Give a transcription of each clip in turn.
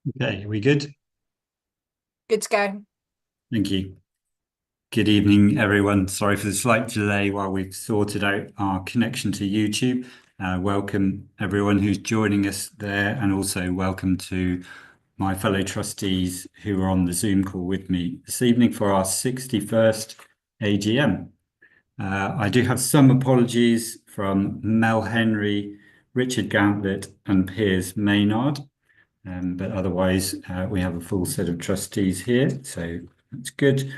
Okay, are we good? Good to go. Thank you. Good evening, everyone. Sorry for the slight delay while we've sorted out our connection to YouTube. Welcome everyone who's joining us there, and also welcome to my fellow trustees who are on the Zoom call with me this evening for our 61st AGM. I do have some apologies from Mel Henry, Richard Gauntlet, and Piers Maynard. But otherwise, we have a full set of trustees here, so that's good.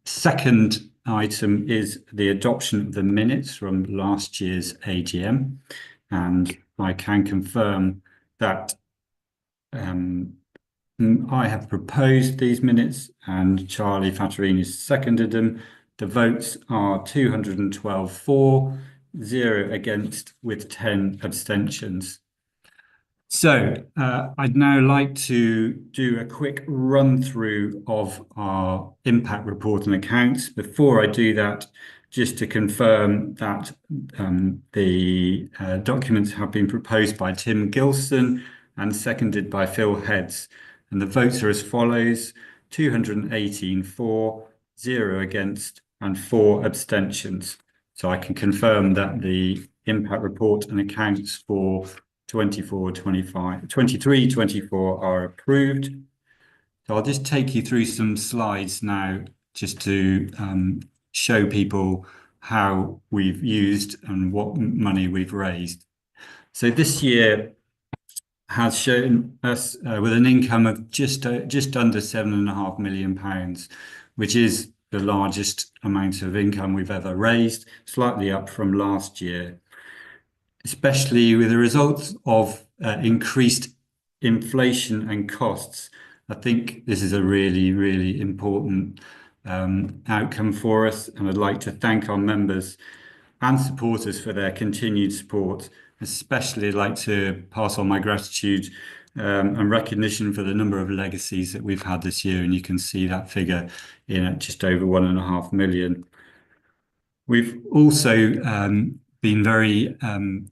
Second item is the adoption of the minutes from last year's AGM, and I can confirm that um, I have proposed these minutes and Charlie Fattorini seconded them. The votes are 212 for, 0 against, with 10 abstentions. So I'd now like to do a quick run through of our impact report and accounts. Before I do that, just to confirm that the documents have been proposed by Tim Gilson and seconded by Phil Heads. And the votes are as follows: 218 for, 0 against, and 4 abstentions. So I can confirm that the impact report and accounts for 24, 25, 23, 24 are approved. So I'll just take you through some slides now just to show people how we've used and what money we've raised. So this year has shown us with an income of just under £7.5 million, which is the largest amount of income we've ever raised, slightly up from last year, especially with the results of increased inflation and costs. I think this is a really, really important outcome for us, and I'd like to thank our members and supporters for their continued support. Especially, I'd like to pass on my gratitude and recognition for the number of legacies that we've had this year, and you can see that figure in at just over 1.5 million. We've also been very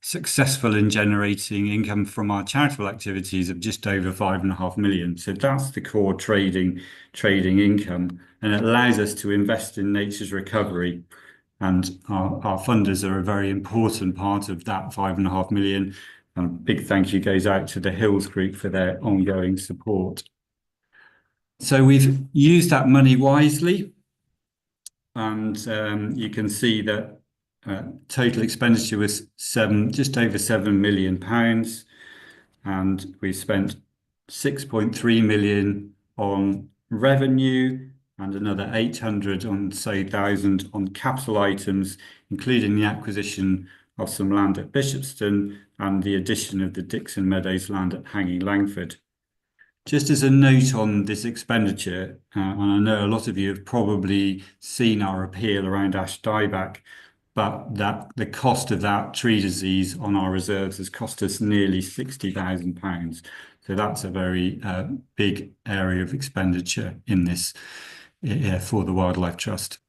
successful in generating income from our charitable activities of just over 5.5 million. So that's the core trading income, and it allows us to invest in nature's recovery. And our funders are a very important part of that 5.5 million. And a big thank you goes out to the Hills Group for their ongoing support. So we've used that money wisely. And you can see that total expenditure was just over £7 million, and we spent 6.3 million on revenue and another 800,000 on capital items, including the acquisition of some land at Bishopston and the addition of the Dixon Meadows land at Hanging Langford. Just as a note on this expenditure, and I know a lot of you have probably seen our appeal around ash dieback, but that the cost of that tree disease on our reserves has cost us nearly £60,000. So that's a very big area of expenditure in this for the Wildlife Trust.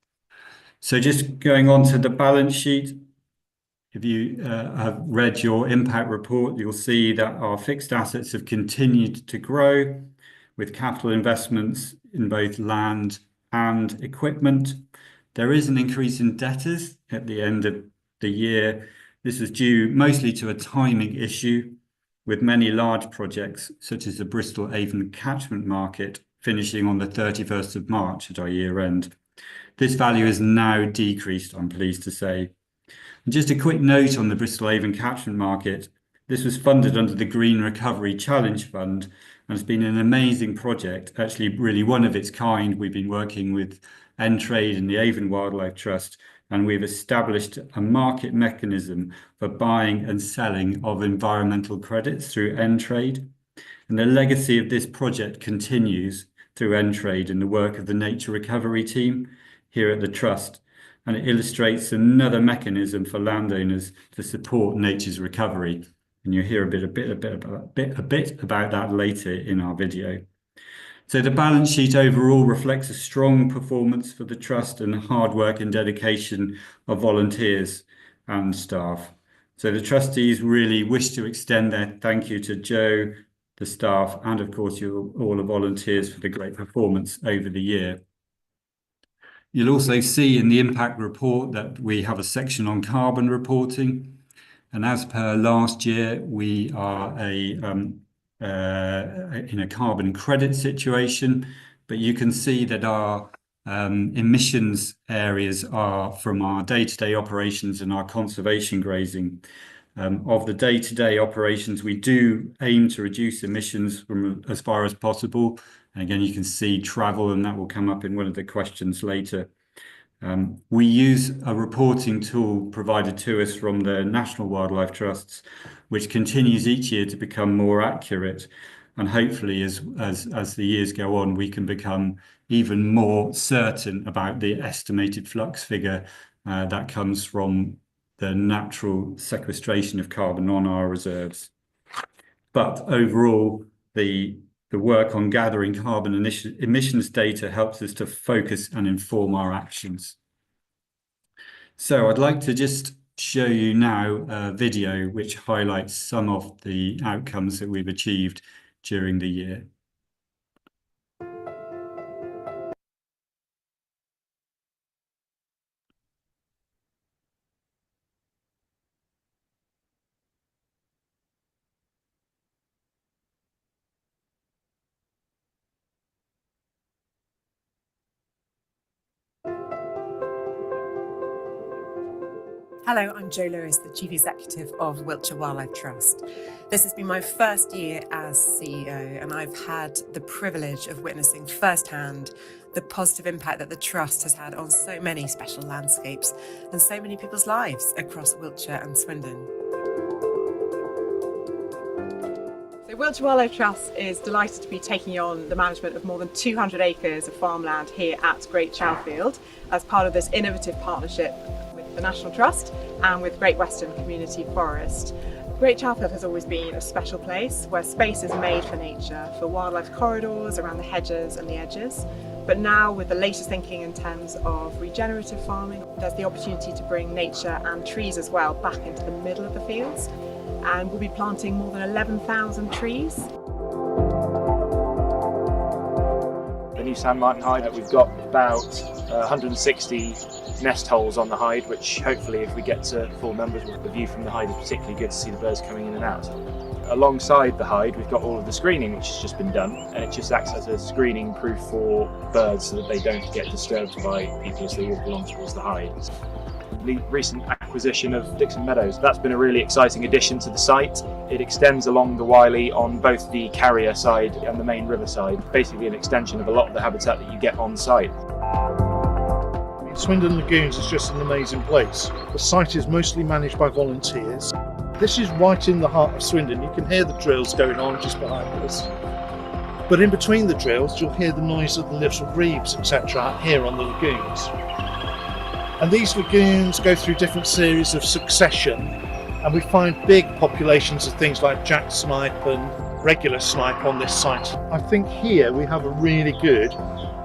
So just going on to the balance sheet, if you have read your impact report, you'll see that our fixed assets have continued to grow with capital investments in both land and equipment. There is an increase in debtors at the end of the year. This is due mostly to a timing issue, with many large projects, such as the Bristol Avon catchment market, finishing on the 31st of March at our year end. This value is now decreased, I'm pleased to say. Just a quick note on the Bristol Avon catchment market. This was funded under the Green Recovery Challenge Fund, and it's been an amazing project, actually really one of its kind. We've been working with Entrade and the Avon Wildlife Trust, and we've established a market mechanism for buying and selling of environmental credits through Entrade. And the legacy of this project continues through Entrade and the work of the Nature Recovery team here at the Trust, and it illustrates another mechanism for landowners to support nature's recovery. And you'll hear a bit about that later in our video. So the balance sheet overall reflects a strong performance for the Trust and the hard work and dedication of volunteers and staff. So the trustees really wish to extend their thank you to Joe, the staff, and of course all the volunteers for the great performance over the year. You'll also see in the impact report that we have a section on carbon reporting. And as per last year, we are in a carbon credit situation, but you can see that our emissions areas are from our day-to-day operations and our conservation grazing. Of the day-to-day operations, we do aim to reduce emissions from as far as possible. And again, you can see travel, and that will come up in one of the questions later. We use a reporting tool provided to us from the National Wildlife Trusts, which continues each year to become more accurate. And hopefully, as the years go on, we can become even more certain about the estimated flux figure that comes from the natural sequestration of carbon on our reserves. But overall, the work on gathering carbon emissions data helps us to focus and inform our actions. So I'd like to just show you now a video which highlights some of the outcomes that we've achieved during the year. Hello, I'm Jo Lewis, the Chief Executive of Wiltshire Wildlife Trust. This has been my first year as CEO, and I've had the privilege of witnessing firsthand the positive impact that the Trust has had on so many special landscapes and so many people's lives across Wiltshire and Swindon. So Wiltshire Wildlife Trust is delighted to be taking on the management of more than 200 acres of farmland here at Great Chalfield as part of this innovative partnership the National Trust and with Great Western Community Forest. Great Chalfield has always been a special place where space is made for nature, for wildlife corridors around the hedges and the edges. But now with the latest thinking in terms of regenerative farming, there's the opportunity to bring nature and trees as well back into the middle of the fields. And we'll be planting more than 11,000 trees. The new sand martin hide, we've got about 160 nest holes on the hide, which hopefully if we get to full numbers, the view from the hide is particularly good to see the birds coming in and out. Alongside the hide we've got all of the screening which has just been done, and it just acts as a screening proof for birds so that they don't get disturbed by people as they walk along towards the hide. The recent acquisition of Dixon Meadows, that's been a really exciting addition to the site. It extends along the Wylye on both the carrier side and the main river side, basically an extension of a lot of the habitat that you get on site. Swindon Lagoons is just an amazing place. The site is mostly managed by volunteers. This is right in the heart of Swindon. You can hear the drills going on just behind us. But in between the drills, you'll hear the noise of the little reefs, etc. out here on the lagoons. And these lagoons go through different series of succession, and we find big populations of things like jack snipe and regular snipe on this site. I think here we have a really good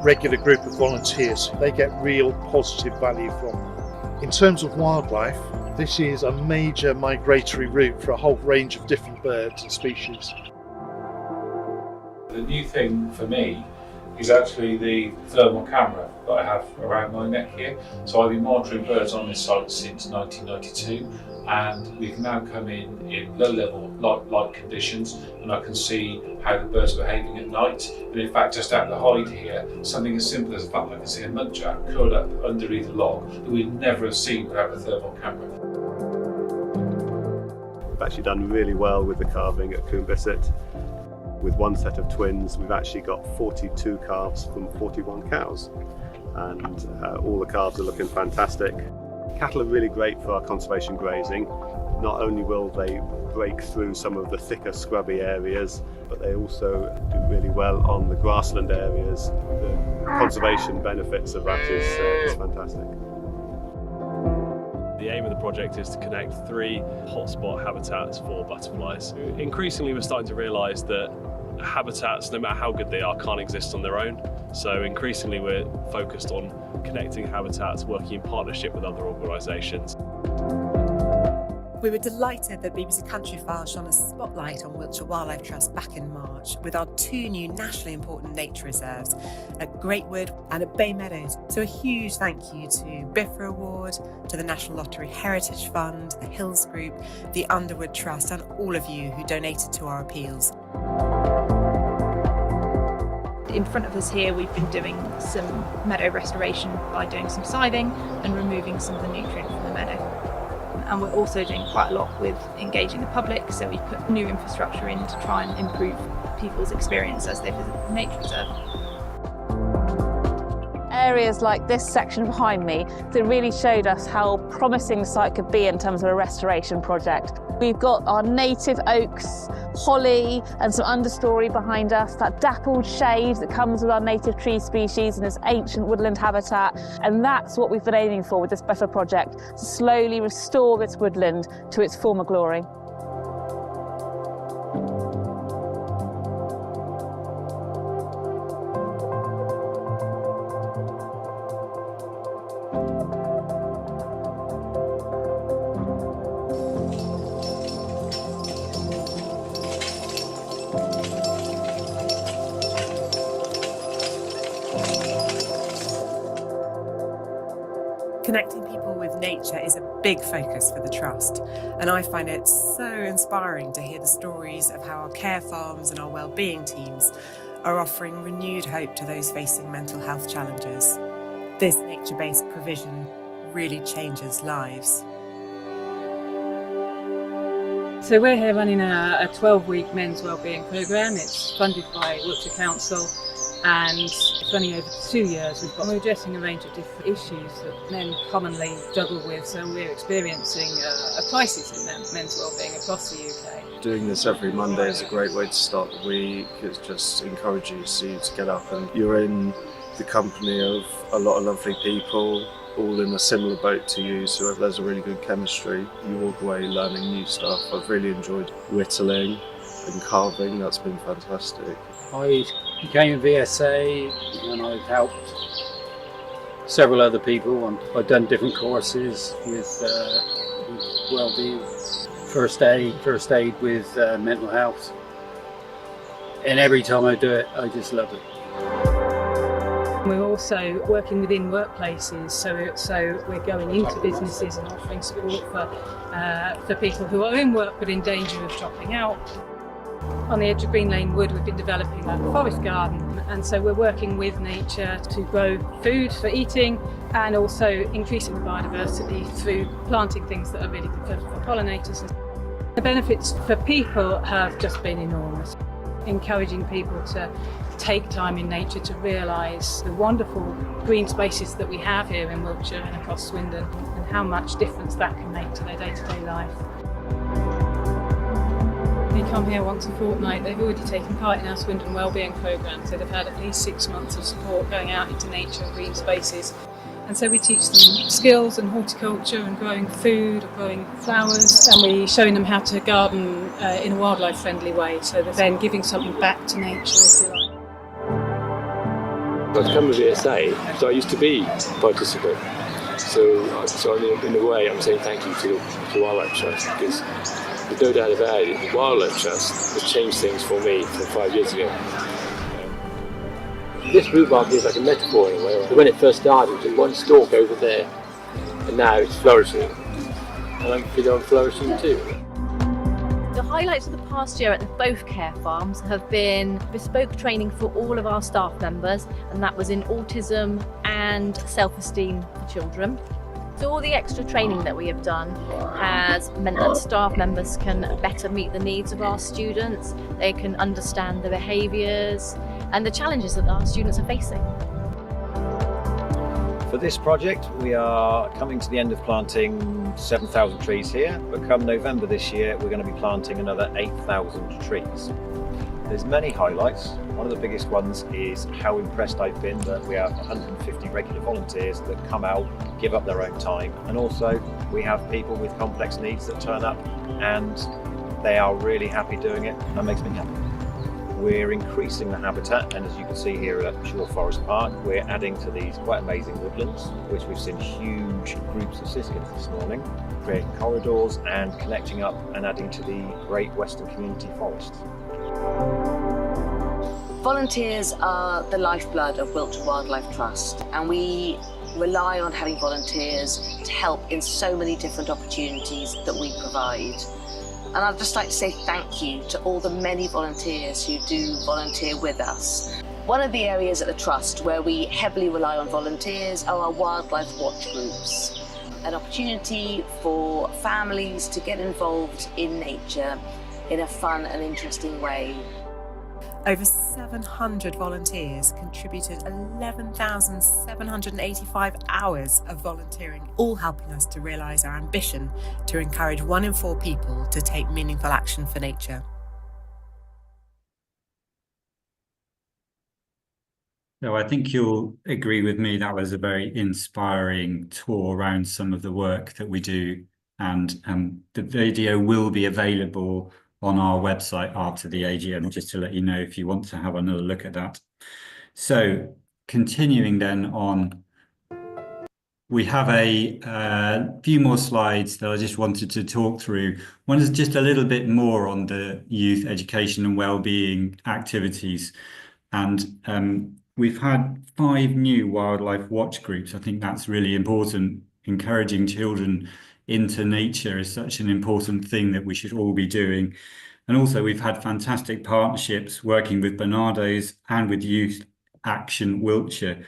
regular group of volunteers. They get real positive value from them. In terms of wildlife, this is a major migratory route for a whole range of different birds and species. The new thing for me is actually the thermal camera that I have around my neck here. So I've been monitoring birds on this site since 1992, and we can now come in low level light conditions, and I can see how the birds are behaving at night. And in fact, just out the hide here, something as simple as the fact I can see a muntjac curled up underneath a log that we'd never have seen without a thermal camera. We've actually done really well with the calving at Coombe Bisset. With one set of twins, we've actually got 42 calves from 41 cows, and all the calves are looking fantastic. Cattle are really great for our conservation grazing. Not only will they break through some of the thicker scrubby areas, but they also do really well on the grassland areas. The conservation benefits of that is fantastic. The aim of the project is to connect 3 hotspot habitats for butterflies. Increasingly we're starting to realise that habitats, no matter how good they are, can't exist on their own. So increasingly we're focused on connecting habitats, working in partnership with other organisations. We were delighted that BBC Countryfile shone a spotlight on Wiltshire Wildlife Trust back in March with our 2 new nationally important nature reserves at Greatwood and at Bay Meadows. So a huge thank you to BIFRA Award, to the National Lottery Heritage Fund, the Hills Group, the Underwood Trust and all of you who donated to our appeals. In front of us here we've been doing some meadow restoration by doing some scything and removing some of the nutrient from the meadow. And we're also doing quite a lot with engaging the public, so we've put new infrastructure in to try and improve people's experience as they visit the nature reserve. Areas like this section behind me that really showed us how promising the site could be in terms of a restoration project. We've got our native oaks, holly and some understory behind us, that dappled shade that comes with our native tree species and this ancient woodland habitat, and that's what we've been aiming for with this special project, to slowly restore this woodland to its former glory. Connecting people with nature is a big focus for the Trust, and I find it so inspiring to hear the stories of how our care farms and our wellbeing teams are offering renewed hope to those facing mental health challenges. This nature-based provision really changes lives. So we're here running a 12-week men's wellbeing programme. It's funded by Wiltshire Council and it's running over 2 years. We're addressing a range of different issues that men commonly struggle with, so we're experiencing a crisis in men's wellbeing across the UK. Doing this every Monday is a great way to start the week. It just encourages you to get up and you're in the company of a lot of lovely people, all in a similar boat to you, so there's a really good chemistry. You walk away learning new stuff. I've really enjoyed whittling and carving, that's been fantastic. I became a VSA and I've helped several other people, and I've done different courses with wellbeing, first aid with mental health, and every time I do it I just love it. We're also working within workplaces, so we're going into businesses and offering support for people who are in work but in danger of dropping out. On the edge of Green Lane Wood we've been developing a forest garden, and so we're working with nature to grow food for eating and also increasing the biodiversity through planting things that are really good for pollinators. The benefits for people have just been enormous. Encouraging people to take time in nature to realise the wonderful green spaces that we have here in Wiltshire and across Swindon, and how much difference that can make to their day-to-day life. They come here once a fortnight. They've already taken part in our Swindon Wellbeing programme, so they've had at least 6 months of support going out into nature and green spaces. And so we teach them skills and horticulture and growing food, growing flowers, and we're showing them how to garden in a wildlife friendly way, so they're then giving something back to nature, if you like. I've become a VSA, so I used to be a participant. So in a way I'm saying thank you to the Wildlife Trust, because there's no doubt about it, the Wildlife Trust has changed things for me from 5 years ago. This rhubarb is like a metaphor in a way. When it first started, it was just one stalk over there, and now it's flourishing. And I'm feeling I'm flourishing too. The highlights of the past year at both care farms have been bespoke training for all of our staff members, and that was in autism and self-esteem for children. So all the extra training that we have done has meant that staff members can better meet the needs of our students, they can understand the behaviours and the challenges that our students are facing. For this project, we are coming to the end of planting 7,000 trees here, but come November this year, we're going to be planting another 8,000 trees. There's many highlights. One of the biggest ones is how impressed I've been that we have 150 regular volunteers that come out, give up their own time, and also we have people with complex needs that turn up and they are really happy doing it. That makes me happy. We're increasing the habitat, and as you can see here at Shore Forest Park, we're adding to these quite amazing woodlands, which we've seen huge groups of siskins this morning, creating corridors and connecting up and adding to the Great Western Community Forest. Volunteers are the lifeblood of Wiltshire Wildlife Trust, and we rely on having volunteers to help in so many different opportunities that we provide. And I'd just like to say thank you to all the many volunteers who do volunteer with us. One of the areas at the Trust where we heavily rely on volunteers are our wildlife watch groups, an opportunity for families to get involved in nature in a fun and interesting way. Over 700 volunteers contributed 11,785 hours of volunteering, all helping us to realise our ambition to encourage 1 in 4 people to take meaningful action for nature. So I think you'll agree with me that was a very inspiring tour around some of the work that we do, and the video will be available on our website after the AGM, just to let you know if you want to have another look at that. So continuing then on, we have a few more slides that I just wanted to talk through. One is just a little bit more on the youth education and wellbeing activities. And we've had 5 new wildlife watch groups. I think that's really important. Encouraging children into nature is such an important thing that we should all be doing. And also we've had fantastic partnerships working with Bernardo's and with Youth Action Wiltshire.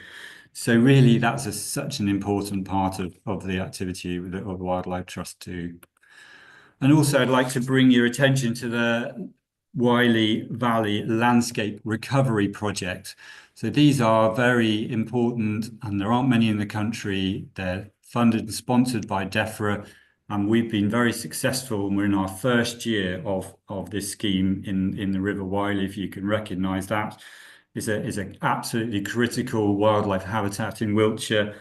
So really that's such an important part of the activity of Wildlife Trust too. And also I'd like to bring your attention to the Wylie Valley Landscape Recovery Project. So these are very important, and there aren't many in the country. They're funded and sponsored by DEFRA, and we've been very successful, and we're in our first year of this scheme in the River Wylie, if you can recognise that. Is an absolutely critical wildlife habitat in Wiltshire.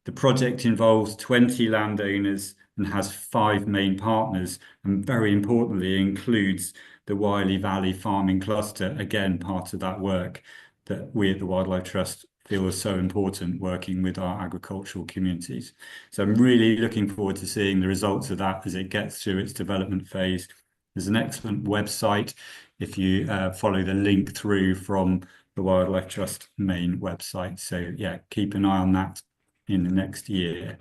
The project involves 20 landowners and has 5 main partners, and very importantly includes the Wylie Valley Farming Cluster, again part of that work that we at the Wildlife Trust feel is so important, working with our agricultural communities. So I'm really looking forward to seeing the results of that as it gets through its development phase. There's an excellent website if you follow the link through from the Wildlife Trust main website. So yeah, keep an eye on that in the next year.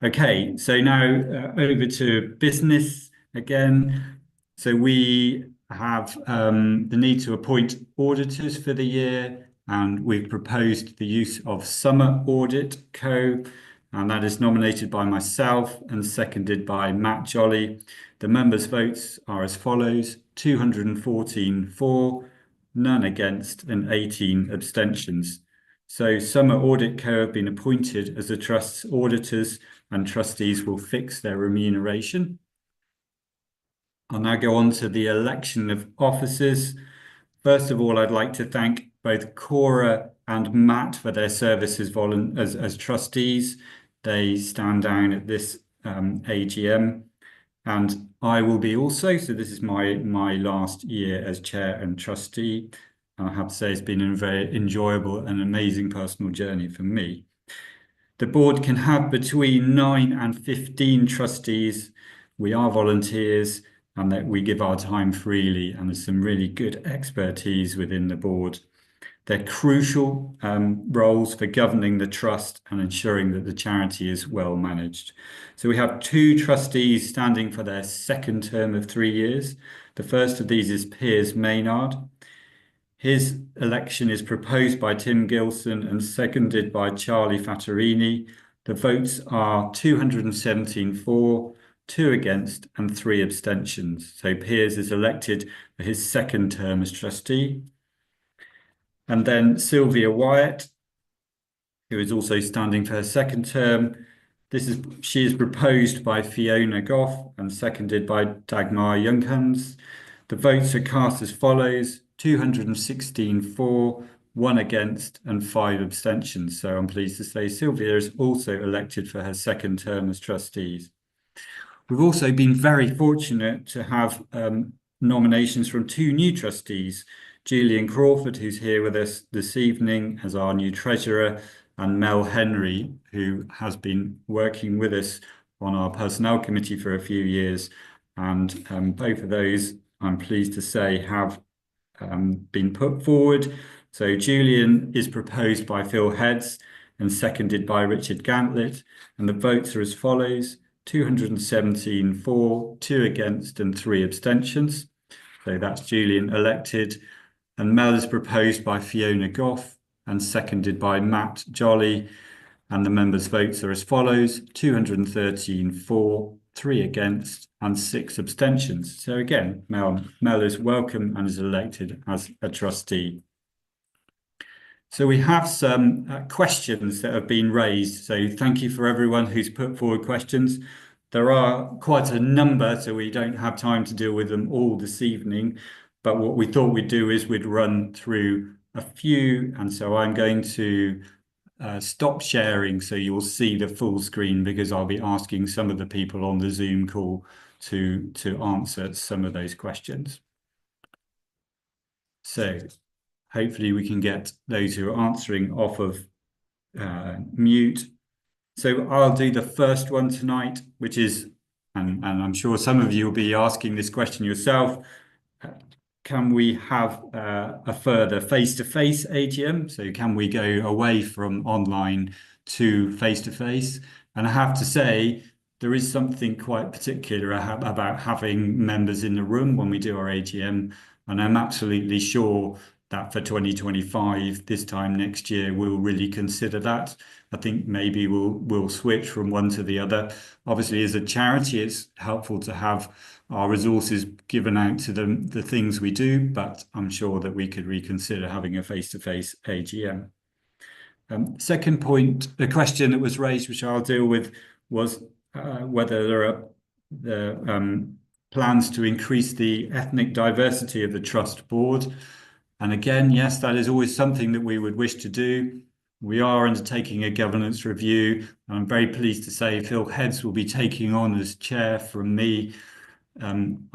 Okay, so now over to business again. So we have the need to appoint auditors for the year, and we've proposed the use of Summer Audit Co, and that is nominated by myself and seconded by Matt Jolly. The members' votes are as follows: 214 for, none against, and 18 abstentions. So Summer Audit Co have been appointed as the Trust's auditors, and trustees will fix their remuneration. I'll now go on to the election of officers. First of all, I'd like to thank both Cora and Matt for their service as trustees. They stand down at this AGM, and I will be also. So this is my last year as chair and trustee. I have to say it's been a very enjoyable and amazing personal journey for me. The board can have between 9 and 15 trustees. We are volunteers, and that we give our time freely, and there's some really good expertise within the board. They're crucial roles for governing the trust and ensuring that the charity is well managed. So we have 2 trustees standing for their second term of 3 years. The first of these is Piers Maynard. His election is proposed by Tim Gilson and seconded by Charlie Fattorini. The votes are 217 for, 2 against, and 3 abstentions. So Piers is elected for his second term as trustee. And then Sylvia Wyatt, who is also standing for her second term. She is proposed by Fiona Goff and seconded by Dagmar Junghans. The votes are cast as follows: 216 for, 1 against, and 5 abstentions. So I'm pleased to say Sylvia is also elected for her second term as trustees. We've also been very fortunate to have nominations from 2 new trustees, Julian Crawford, who's here with us this evening as our new treasurer, and Mel Henry, who has been working with us on our personnel committee for a few years. And both of those, I'm pleased to say, have been put forward. So Julian is proposed by Phil Heads and seconded by Richard Gantlett, and the votes are as follows: 217 for, 2 against and 3 abstentions. So that's Julian elected. And Mel is proposed by Fiona Goff and seconded by Matt Jolly, and the members' votes are as follows: 213 for, 3 against and 6 abstentions. So again, Mel is welcome and is elected as a trustee. So we have some questions that have been raised. So thank you for everyone who's put forward questions. There are quite a number, so we don't have time to deal with them all this evening. But what we thought we'd do is we'd run through a few. And so I'm going to stop sharing so you'll see the full screen, because I'll be asking some of the people on the Zoom call to answer some of those questions. So hopefully we can get those who are answering off of mute. So I'll do the first one tonight, which is, and I'm sure some of you will be asking this question yourself, can we have a further face-to-face AGM? So can we go away from online to face-to-face? And I have to say, there is something quite particular about having members in the room when we do our AGM. And I'm absolutely sure that for 2025, this time next year, we'll really consider that. I think maybe we'll switch from one to the other. Obviously, as a charity, it's helpful to have our resources given out to the things we do, but I'm sure that we could reconsider having a face-to-face AGM. Second point, the question that was raised, which I'll deal with, was whether there are plans to increase the ethnic diversity of the trust board. And again, yes, that is always something that we would wish to do. We are undertaking a governance review, and I'm very pleased to say Phil Heads will be taking on as chair from me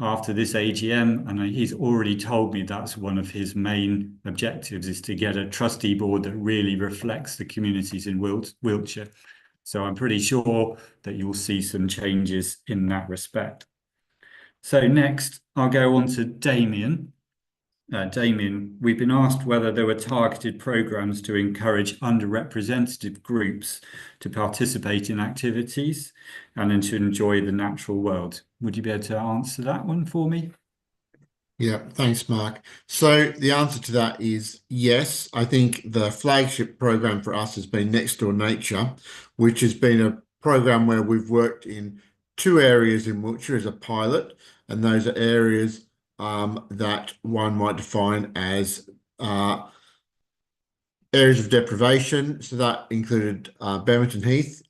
after this AGM, and he's already told me that's one of his main objectives, is to get a trustee board that really reflects the communities in Wiltshire. So I'm pretty sure that you'll see some changes in that respect. So next, I'll go on to Damien. Damien, we've been asked whether there were targeted programs to encourage underrepresented groups to participate in activities and then to enjoy the natural world. Would you be able to answer that one for me? Yeah, thanks, Mark. So the answer to that is yes. I think the flagship program for us has been Next Door Nature, which has been a program where we've worked in 2 areas in Wiltshire as a pilot, and those are areas that one might define as areas of deprivation. So that included Bemerton Heath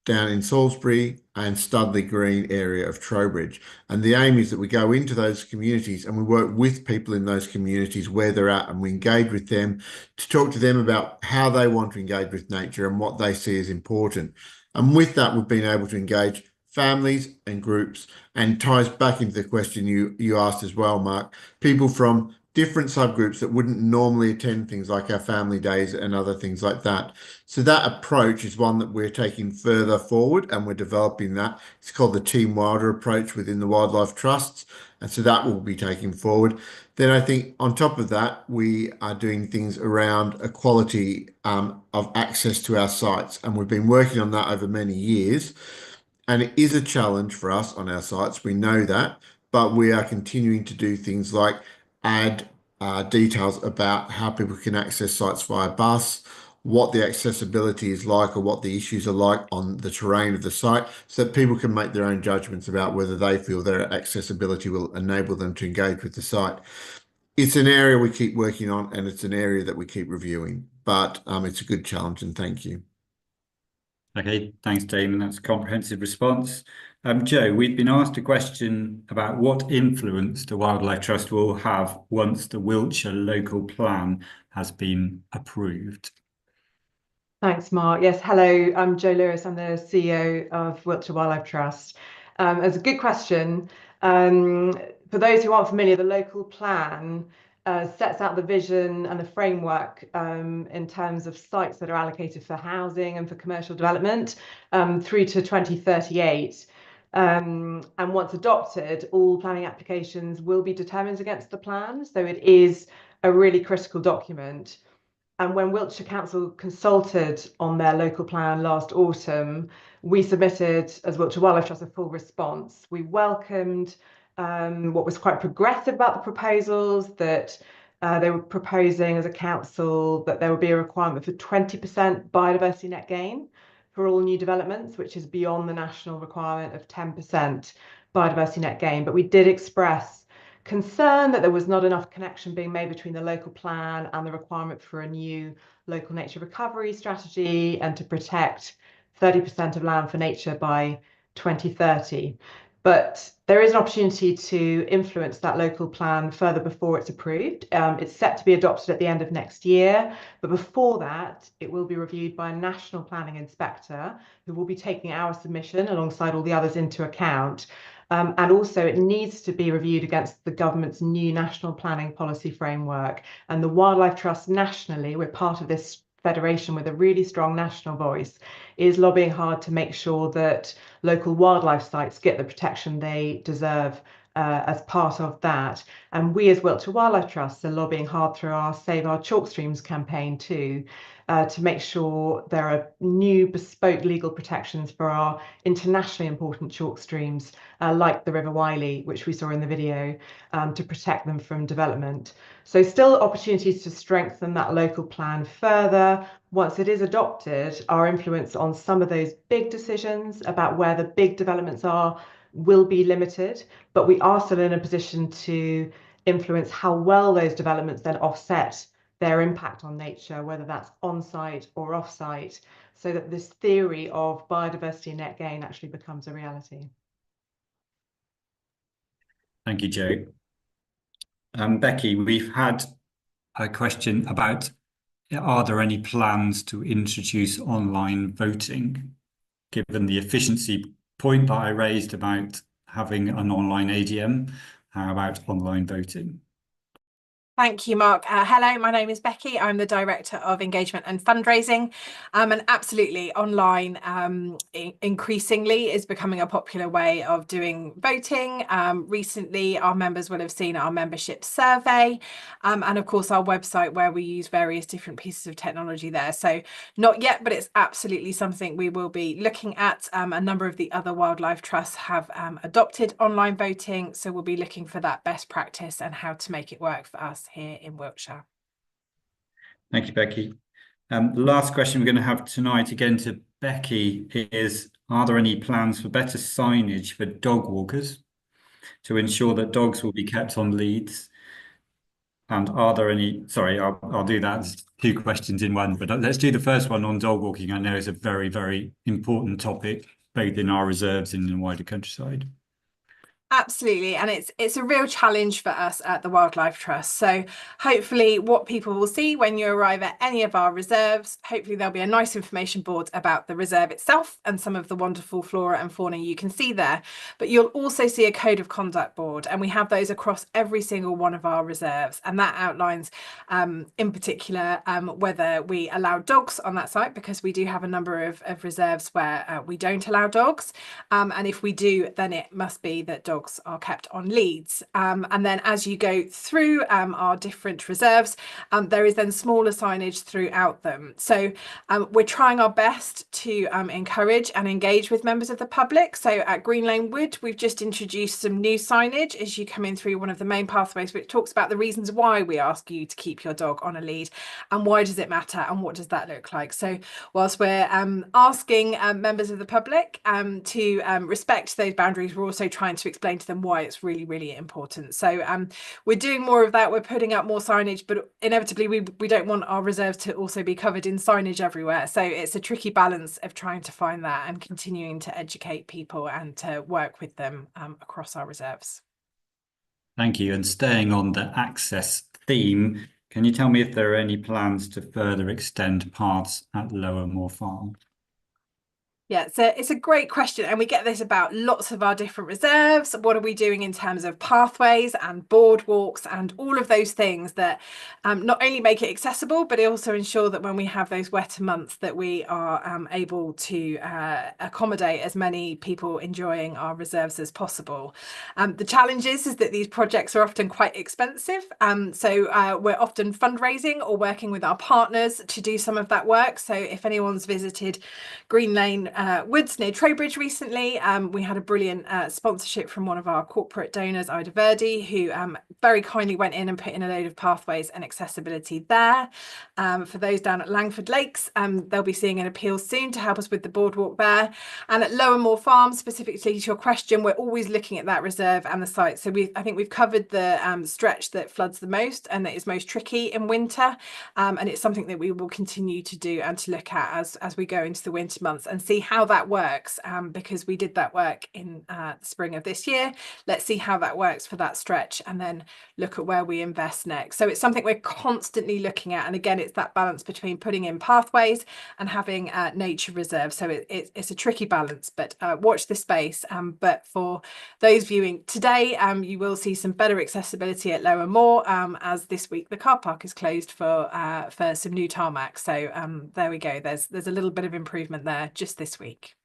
down in Salisbury and Studley Green area of Trowbridge. And the aim is that we go into those communities and we work with people in those communities where they're at, and we engage with them to talk to them about how they want to engage with nature and what they see as important. And with that, we've been able to engage families and groups, and ties back into the question you asked as well, Mark, people from different subgroups that wouldn't normally attend things like our family days and other things like that. So that approach is one that we're taking further forward, and we're developing that. It's called the Team Wilder approach within the Wildlife Trusts, and so that will be taken forward. Then I think on top of that, we are doing things around equality of access to our sites, and we've been working on that over many years. And it is a challenge for us on our sites, we know that, but we are continuing to do things like add details about how people can access sites via bus, what the accessibility is like or what the issues are like on the terrain of the site, so that people can make their own judgments about whether they feel their accessibility will enable them to engage with the site. It's an area we keep working on, and it's an area that we keep reviewing, but it's a good challenge, and thank you. Okay, thanks, Damon. That's a comprehensive response. Joe, we've been asked a question about what influence the Wildlife Trust will have once the Wiltshire local plan has been approved. Thanks, Mark. Yes, hello, I'm Jo Lewis. I'm the CEO of Wiltshire Wildlife Trust. It's a good question. For those who aren't familiar, the local plan sets out the vision and the framework in terms of sites that are allocated for housing and for commercial development through to 2038. And once adopted, all planning applications will be determined against the plan. So it is a really critical document. And when Wiltshire Council consulted on their local plan last autumn, we submitted, as Wiltshire Wildlife Trust, a full response. We welcomed what was quite progressive about the proposals, that they were proposing as a council that there would be a requirement for 20% biodiversity net gain for all new developments, which is beyond the national requirement of 10% biodiversity net gain. But we did express concern that there was not enough connection being made between the local plan and the requirement for a new local nature recovery strategy and to protect 30% of land for nature by 2030. But there is an opportunity to influence that local plan further before it's approved. It's set to be adopted at the end of next year, but before that, it will be reviewed by a national planning inspector who will be taking our submission alongside all the others into account. And also it needs to be reviewed against the government's new national planning policy framework. And the Wildlife Trust nationally, we're part of this federation with a really strong national voice, is lobbying hard to make sure that local wildlife sites get the protection they deserve as part of that. And we as Wiltshire Wildlife Trust are lobbying hard through our Save Our Chalk Streams campaign too, to make sure there are new bespoke legal protections for our internationally important chalk streams, like the River Wylie, which we saw in the video, to protect them from development. So still opportunities to strengthen that local plan further. Once it is adopted, our influence on some of those big decisions about where the big developments are will be limited, but we are still in a position to influence how well those developments then offset their impact on nature, whether that's on-site or off-site, so that this theory of biodiversity net gain actually becomes a reality. Thank you, Jo. Becky, we've had a question about, are there any plans to introduce online voting, given the efficiency point that I raised about having an online AGM? How about online voting? Thank you, Mark. Hello, my name is Becky. I'm the Director of Engagement and Fundraising. And absolutely, online increasingly is becoming a popular way of doing voting. Recently, our members will have seen our membership survey and, of course, our website where we use various different pieces of technology there. So not yet, but it's absolutely something we will be looking at. A number of the other wildlife trusts have adopted online voting. So we'll be looking for that best practice and how to make it work for us here in Wiltshire. Thank you, Becky. The last question we're going to have tonight again to Becky is, are there any plans for better signage for dog walkers to ensure that dogs will be kept on leads? And are there any, sorry, I'll do that as two questions in one, but let's do the first one on dog walking. I know it's a very, very important topic, both in our reserves and in the wider countryside. Absolutely, and it's a real challenge for us at the Wildlife Trust. So hopefully what people will see when you arrive at any of our reserves, hopefully there'll be a nice information board about the reserve itself and some of the wonderful flora and fauna you can see there. But you'll also see a code of conduct board, and we have those across every single one of our reserves. And that outlines in particular whether we allow dogs on that site, because we do have a number of reserves where we don't allow dogs. And if we do, then it must be that dogs are kept on leads. And then as you go through our different reserves, there is then smaller signage throughout them. So we're trying our best to encourage and engage with members of the public. So at Green Lane Wood, we've just introduced some new signage as you come in through one of the main pathways, which talks about the reasons why we ask you to keep your dog on a lead and why does it matter and what does that look like. So whilst we're asking members of the public to respect those boundaries, we're also trying to explain to them why it's really, really important. So we're doing more of that. We're putting up more signage, but inevitably we don't want our reserves to also be covered in signage everywhere. So it's a tricky balance of trying to find that and continuing to educate people and to work with them across our reserves. Thank you. And staying on the access theme, can you tell me if there are any plans to further extend paths at Lower Moor Farm? Yeah, it's a great question, and we get this about lots of our different reserves. What are we doing in terms of pathways and boardwalks and all of those things that not only make it accessible, but also ensure that when we have those wetter months that we are able to accommodate as many people enjoying our reserves as possible. The challenge is that these projects are often quite expensive, so we're often fundraising or working with our partners to do some of that work. So if anyone's visited Green Lane Woods near Trowbridge recently, we had a brilliant sponsorship from one of our corporate donors, Ida Verdi, who very kindly went in and put in a load of pathways and accessibility there. For those down at Langford Lakes, they'll be seeing an appeal soon to help us with the boardwalk there. And at Lower Moor Farm, specifically to your question, we're always looking at that reserve and the site. So I think we've covered the stretch that floods the most and that is most tricky in winter. And it's something that we will continue to do and to look at as we go into the winter months and see how that works, because we did that work in the spring of this year. Let's see how that works for that stretch and then look at where we invest next. So it's something we're constantly looking at, and again it's that balance between putting in pathways and having nature reserves. So it's a tricky balance, but watch this space. But for those viewing today, you will see some better accessibility at Lower Moor, as this week the car park is closed for some new tarmac. So there we go, there's a little bit of improvement there just this week.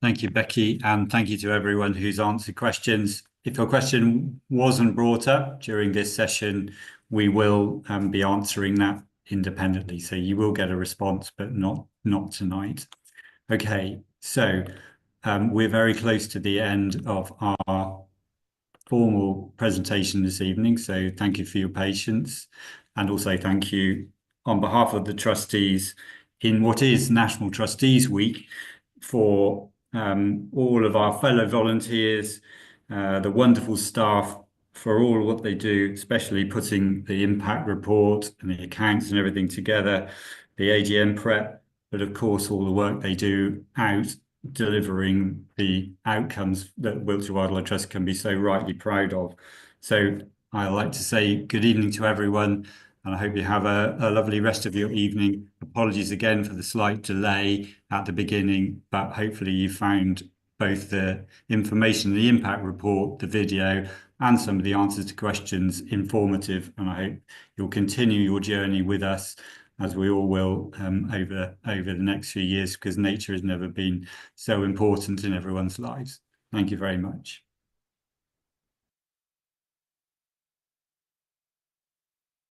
Thank you, Becky, and thank you to everyone who's answered questions. If your question wasn't brought up during this session, we will be answering that independently. So you will get a response, but not tonight. Okay, so we're very close to the end of our formal presentation this evening. So thank you for your patience, and also thank you on behalf of the trustees in what is National Trustees Week for all of our fellow volunteers, the wonderful staff for all what they do, especially putting the impact report and the accounts and everything together, the AGM prep, but of course all the work they do out delivering the outcomes that Wiltshire Wildlife Trust can be so rightly proud of. So I'd like to say good evening to everyone, and I hope you have a lovely rest of your evening. Apologies again for the slight delay at the beginning, but hopefully you found both the information, the impact report, the video, and some of the answers to questions informative. And I hope you'll continue your journey with us, as we all will, over the next few years, because nature has never been so important in everyone's lives. Thank you very much.